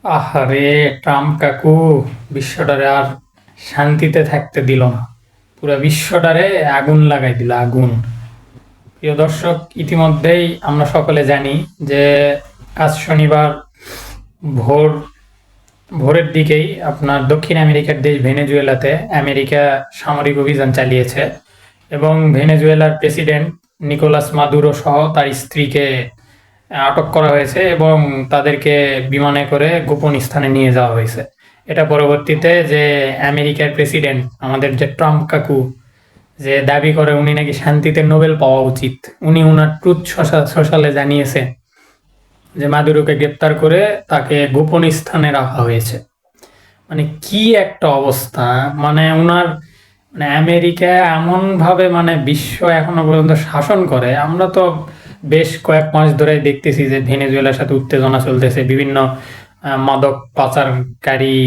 আহারে, ট্রাম্প কাকু বিশ্বটারে আর শান্তিতে থাকতে দিল না। পুরা বিশ্বটারে আগুন লাগাই দিল, আগুন। প্রিয় দর্শক, ইতিমধ্যেই আমরা সকলে জানি যে আজ শনিবার ভোর ভোরের দিকেই আপনার দক্ষিণ আমেরিকার দেশ ভেনেজুয়েলাতে আমেরিকা সামরিক অভিযান চালিয়েছে এবং ভেনেজুয়েলার প্রেসিডেন্ট নিকোলাস মাদুরো সহ তার স্ত্রীকে আটক করা হয়েছে এবং তাদেরকে বিমানে করে গোপন স্থানে নিয়ে যাওয়া হয়েছে। এটা পরবর্তীতে যে আমেরিকার প্রেসিডেন্ট আমাদের যে ট্রাম্প কাকু যে দাবি করে উনি নাকি শান্তিতে নোবেল পাওয়া উচিত, উনি উনার ট্রুথ সোশ্যালে জানিয়েছে যে মাদুরোকে গ্রেপ্তার করে তাকে গোপন স্থানে রাখা হয়েছে। মানে কি একটা অবস্থা! মানে উনার মানে আমেরিকা এমন ভাবে মানে বিশ্ব এখনো পর্যন্ত শাসন করে। আমরা তো বেশ কয়েক মাস ধরে দেখতেছি যে ভেনেজুয়েলার সাথে উত্তেজনা চলতেছে। বিভিন্ন মাদক পাচারকারী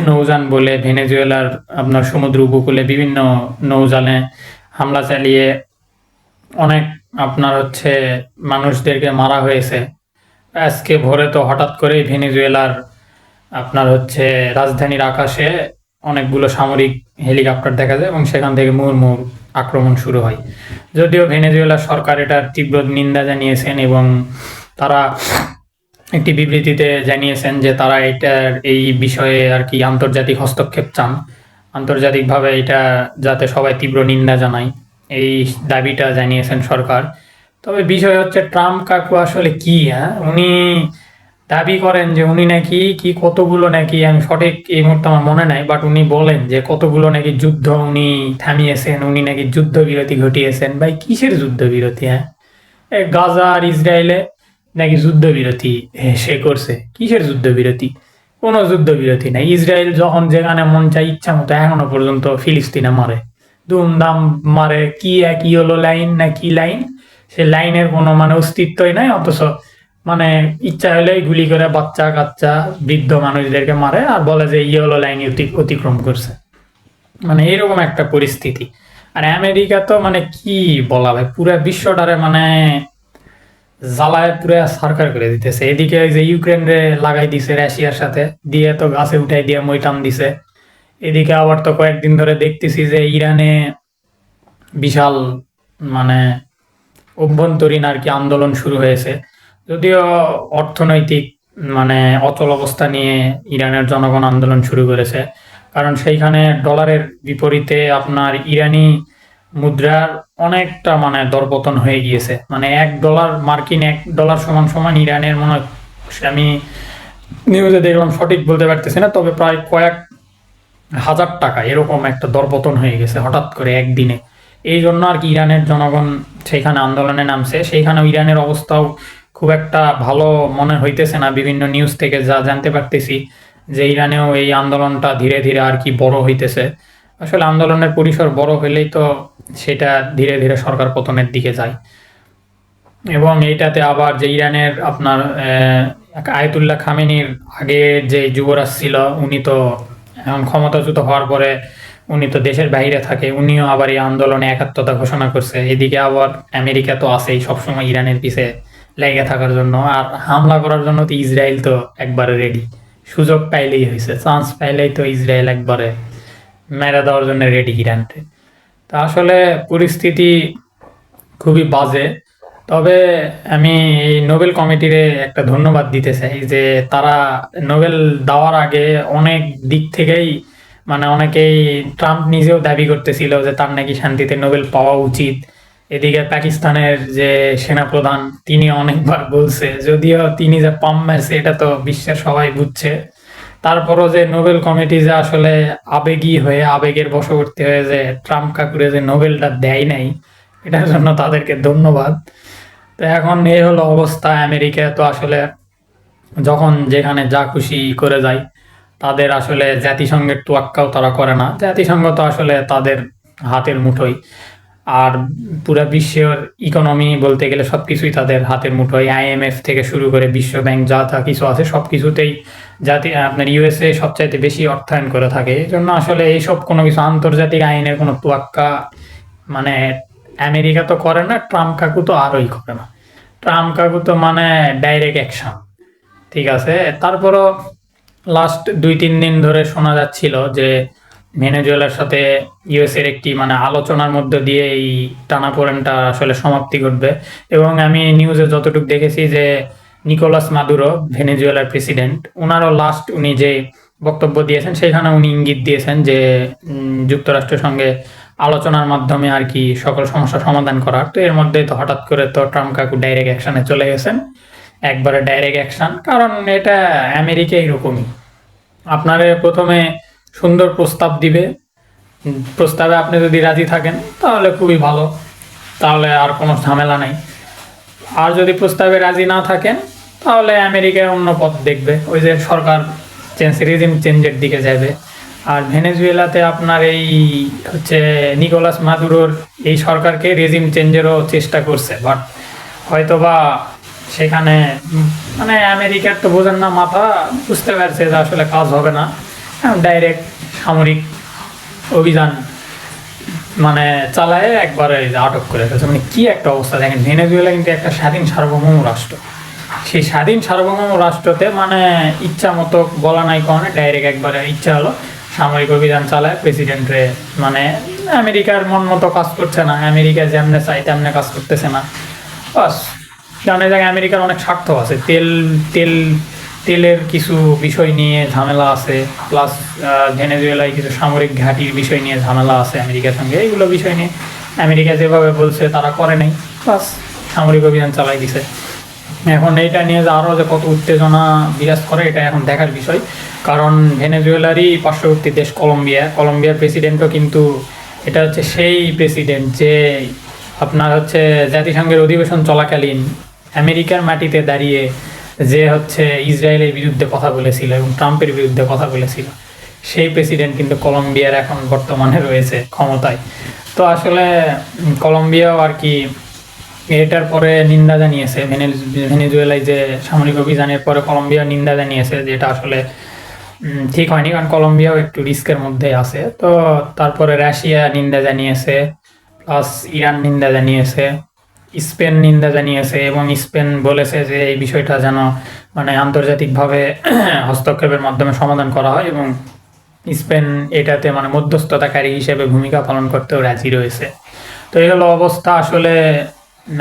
নৌযান বলে ভেনেজুয়েলার আপনার সমুদ্র উপকূলে বিভিন্ন নৌযানে হামলা চালিয়ে অনেক আপনার হচ্ছে মানুষদেরকে মারা হয়েছে। আজকে ভোরে তো হঠাৎ করেই ভেনেজুয়েলার আপনার হচ্ছে রাজধানীর আকাশে অনেকগুলো সামরিক হেলিকপ্টার দেখা যায় এবং সেখান থেকে মুহুর্মুহু আক্রমণ শুরু হয়। যদিও ভেনেজুয়েলার সরকার এটার তীব্র নিন্দা জানিয়েছেন এবং তারা একটি বিবৃতিতে জানিয়েছেন যে তারা এটার এই বিষয়ে আর কি আন্তর্জাতিক হস্তক্ষেপ চান। আন্তর্জাতিকভাবে এটা যাতে সবাই তীব্র নিন্দা জানায়, এই দাবিটা জানিয়েছেন সরকার। তবে বিষয় হচ্ছে ট্রাম্প কাকু আসলে কি, হ্যাঁ? উনি দাবি করেন যে উনি নাকি কি কতগুলো নাকি, আমি সঠিক এই মুহূর্তে আমার মনে নাই, বাট উনি বলেন যে কতগুলো নাকি যুদ্ধ উনি থামিয়েছেন, উনি নাকি যুদ্ধবিরতি ঘটিয়েছেন। ভাই কিসের যুদ্ধবিরতি, হ্যাঁ? গাজা আর ইসরায়েলে নাকি যুদ্ধবিরতি সে করছে? কিসের যুদ্ধবিরতি? কোনো যুদ্ধবিরতি নাই। ইসরায়েল যখন যেখানে মন চায় ইচ্ছা মতো এখনো পর্যন্ত ফিলিস্তিনে মারে, দুমদাম মারে। কি এক ইয়েলো লাইন না কি লাইন, সে লাইনের কোনো মানে অস্তিত্বই নাই, অথচ মানে ইচ্ছা হলেই গুলি করে বাচ্চা কাচ্চা বৃদ্ধ মানুষদেরকে মারে আর বলে যে ইয়েলো লাইন অতিক্রম করছে। মানে এরকম একটা পরিস্থিতি। আর আমেরিকা তো মানে কি বলা ভাই, পুরা বিশ্বটারে মানে জ্বালায় পুরা সরকার করে দিতেছে। এদিকে ওই যে ইউক্রেন রে লাগাই দিছে রাশিয়ার সাথে, দিয়ে তো গাছে উঠাই দিয়ে মইটান দিছে। এদিকে আবার তো কয়েকদিন ধরে দেখতেছি যে ইরানে বিশাল মানে অভ্যন্তরীণ আর কি আন্দোলন শুরু হয়েছে। যদিও অর্থনৈতিক মানে অচল অবস্থা নিয়ে ইরানের জনগণ আন্দোলন শুরু করেছে, কারণ সেইখানে ডলারের বিপরীতে আপনার ইরানি মুদ্রার অনেকটা মানে দরপতন হয়ে গিয়েছে। মানে $1 মার্কিন $1 সমান সমান ইরানের মনে হয়, আমি নিউজে দেখলাম, সঠিক বলতে পারতেছি না, তবে প্রায় কয়েক হাজার টাকা এরকম একটা দরপতন হয়ে গেছে হঠাৎ করে একদিনে। এই জন্য আর কি ইরানের জনগণ সেইখানে আন্দোলনে নামছে। সেইখানেও ইরানের অবস্থাও খুব একটা ভালো মনে হইতেছে না। বিভিন্ন নিউজ থেকে যা জানতে পারতেছি যে ইরানেও এই আন্দোলনটা ধীরে ধীরে আর কি বড় হইতেছে। আসলে আন্দোলনের পরিসর বড় হলেই তো সেটা ধীরে ধীরে সরকার পতনের দিকে যায়। এবং এইটাতে আবার যে ইরানের আপনার আয়াতুল্লাহ খামেনির আগে যে যুবরাজ ছিল, উনি তো এখন ক্ষমতাচ্যুত হওয়ার পরে উনি তো দেশের বাইরে থাকে, উনিও আবার এই আন্দোলনে একাত্মতা ঘোষণা করছে। এদিকে আবার আমেরিকা তো আছেই সবসময় ইরানের পিছে লেগে থাকার জন্য, আর হামলা করার জন্য তো ইসরায়েল তো একবারে রেডি। সুযোগ পাইলেই হয়েছে, চান্স পাইলেই তো ইসরায়েল একবারে মেরে দেওয়ার জন্য রেডি ইরানকে। তা আসলে পরিস্থিতি খুবই বাজে। তবে আমি এই নোবেল কমিটিরে একটা ধন্যবাদ দিতে চাই যে তারা নোবেল দেওয়ার আগে অনেক দিক থেকেই মানে অনেকেই, ট্রাম্প নিজেও দাবি করতেছিল যে তার নাকি শান্তিতে নোবেল পাওয়া উচিত। এদিকে পাকিস্তানের যে সেনাপ্রধান তিনি অনেকবার বলছে, যদিও তিনি যে পাম মারছে এটা তো বিশ্বের সবাই বুঝছে। তারপরও যে নোবেল কমিটি যে আসলে আবেগী হয়ে আবেগের বশবর্তী হয়ে যে ট্রাম্প কাকুরে যে নোবেলটা দেয় নাই, এটার জন্য তাদেরকে ধন্যবাদ। তো এখন এই হলো অবস্থা। আমেরিকা তো আসলে যখন যেখানে যা খুশি করে যায়, তাদের আসলে জাতিসংঘের তোয়াক্কাও তারা করে না। জাতিসংঘ তো আসলে তাদের হাতের মুঠোয়। আর পুরা বিশ্বের ইকোনমি বলতে গেলে সবকিছুই তাদের হাতের মুঠোয়। আইএমএফ থেকে শুরু করে বিশ্ব ব্যাংক যা তা কিছু আছে সবকিছুতেই আপনার ইউএসএ সবচাইতে বেশি অর্থায়ন করে থাকে। এই জন্য আসলে এইসব কোনো কিছু আন্তর্জাতিক আইনের কোনো তোয়াক্কা মানে আমেরিকা তো করে না, ট্রাম্প কাকু তো আরোই করে না। ট্রাম্প কাকু তো মানে ডাইরেক্ট অ্যাকশন। ঠিক আছে, তারপরও লাস্ট 2-3 দিন ধরে শোনা যাচ্ছিল যে ভেনেজুয়েলার সাথে ইউএস এর একটি মানে আলোচনার মধ্য দিয়ে এই টানাপোড়েনটা আসলে সমাপ্তি ঘটবে। এবং আমি নিউজে যতটুকু দেখেছি যে নিকোলাস মাদুরো, ভেনেজুয়েলার প্রেসিডেন্ট, ওনারও লাস্ট উনি যে বক্তব্য দিয়েছেন সেখানে উনি ইঙ্গিত দিয়েছেন যে যুক্তরাষ্ট্রের সঙ্গে আলোচনার মাধ্যমে আর কি সকল সমস্যা সমাধান করার। তো এর মধ্যে তো হঠাৎ করে তো ট্রাম্প কাকু ডাইরেক্ট অ্যাকশনে চলে গেছেন, একবারে ডাইরেক্ট অ্যাকশন। কারণ এটা আমেরিকা এরকমই, আপনারে প্রথমে সুন্দর প্রস্তাব দিবে, প্রস্তাবে আপনি যদি রাজি থাকেন তাহলে খুবই ভালো, তাহলে আর কোনো ঝামেলা নাই। আর যদি প্রস্তাবে রাজি না থাকেন তাহলে আমেরিকায় অন্য পথ দেখবে, ওই যে সরকার রিজিম চেঞ্জের দিকে যাবে। আর ভেনেজুয়েলাতে আপনার এই হচ্ছে নিকোলাস মাদুরোর এই সরকারকে রেজিম চেঞ্জেরও চেষ্টা করছে, বাট হয়তোবা সেখানে মানে আমেরিকার তো বোঝেন না মাথা, বুঝতে পারছে যে আসলে কাজ হবে না, ডাইরেক্ট সামরিক অভিযান মানে চালায় একবারে আটক করে ফেলছে। মানে কি একটা অবস্থা দেখেন, ভেনেজুয়েলা কিন্তু একটা স্বাধীন সার্বভৌম রাষ্ট্র, সেই স্বাধীন সার্বভৌম রাষ্ট্রতে মানে ইচ্ছা মতো বলা নাই কারণে ডাইরেক্ট একবারে ইচ্ছা হলো সামরিক অভিযান চালায় প্রেসিডেন্টরে, মানে আমেরিকার মন মতো কাজ করছে না, আমেরিকা যেমনে চাই তেমনে কাজ করতেছে না। বাস জানে যায় আমেরিকার অনেক স্বার্থ আছে, তেলের কিছু বিষয় নিয়ে ঝামেলা আছে, প্লাস ভেনেজুয়েলায় কিছু সামরিক ঘাঁটির বিষয় নিয়ে ঝামেলা আছে আমেরিকার সঙ্গে। এইগুলো বিষয় নিয়ে আমেরিকা যেভাবে বলছে তারা করে নাই, প্লাস সামরিক অভিযান চালাই দিছে। এখন এইটা নিয়ে যে আরও যে কত উত্তেজনা বিরাজ করে এটা এখন দেখার বিষয়। কারণ ভেনেজুয়েলারই পার্শ্ববর্তী দেশ কলম্বিয়ার প্রেসিডেন্টও কিন্তু এটা হচ্ছে সেই প্রেসিডেন্ট যে আপনার হচ্ছে জাতিসংঘের অধিবেশন চলাকালীন আমেরিকার মাটিতে দাঁড়িয়ে যে হচ্ছে ইসরায়েলের বিরুদ্ধে কথা বলেছিল এবং ট্রাম্পের বিরুদ্ধে কথা বলেছিল, সেই প্রেসিডেন্ট কিন্তু কলম্বিয়ার এখন বর্তমানে রয়েছে ক্ষমতায়। তো আসলে কলম্বিয়াও আর কি এটার পরে নিন্দা জানিয়েছে, ভেনেজুয়েলায় যে সামরিক অভিযানের পরে কলম্বিয়া নিন্দা জানিয়েছে, যেটা আসলে ঠিক হয়নি, কারণ কলম্বিয়াও একটু রিস্কের মধ্যে আছে। তো তারপরে রাশিয়া নিন্দা জানিয়েছে, প্লাস ইরান নিন্দা জানিয়েছে, স্পেন নিন্দা জানিয়েছে, এবং স্পেন বলেছে যে এই বিষয়টা যেন মানে আন্তর্জাতিকভাবে হস্তক্ষেপের মাধ্যমে সমাধান করা হয়, এবং স্পেন এটাতে মানে মধ্যস্থতাকারী হিসেবে ভূমিকা পালন করতেও রাজি রয়েছে। তো এই হলো অবস্থা। আসলে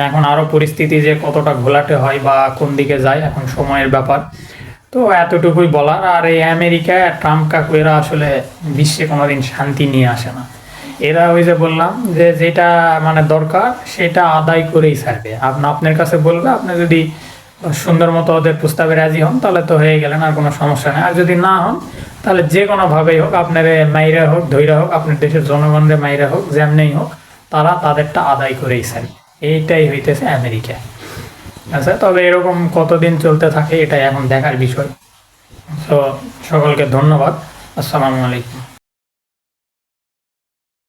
এখন আরও পরিস্থিতি যে কতটা ঘোলাটে হয় বা কোন দিকে যায় এখন সময়ের ব্যাপার। তো এতটুকুই বলার। আর এই আমেরিকা ট্রাম্প কাকু এরা আসলে বিশ্বে কোনোদিন শান্তি নিয়ে আসে না, এরা ওই যে বললাম যে যেটা মানে দরকার সেটা আদায় করেই ছাড়বে। আপনার কাছে বলবে, আপনি যদি সুন্দর মতো ওদের প্রস্তাবে রাজি হন তাহলে তো হয়ে গেলেন, আর কোনো সমস্যা নেই। আর যদি না হন তাহলে যে কোনোভাবেই হোক, আপনার মাইরা হোক ধৈরা হোক, আপনার দেশের জনগণের মাইরা হোক, যেমনেই হোক, তারা তাদেরটা আদায় করেই ছাড়বে। এইটাই হইতেছে আমেরিকা। আচ্ছা, তবে এরকম কতদিন চলতে থাকে এটাই এখন দেখার বিষয়। তো সকলকে ধন্যবাদ। আসসালামু আলাইকুম।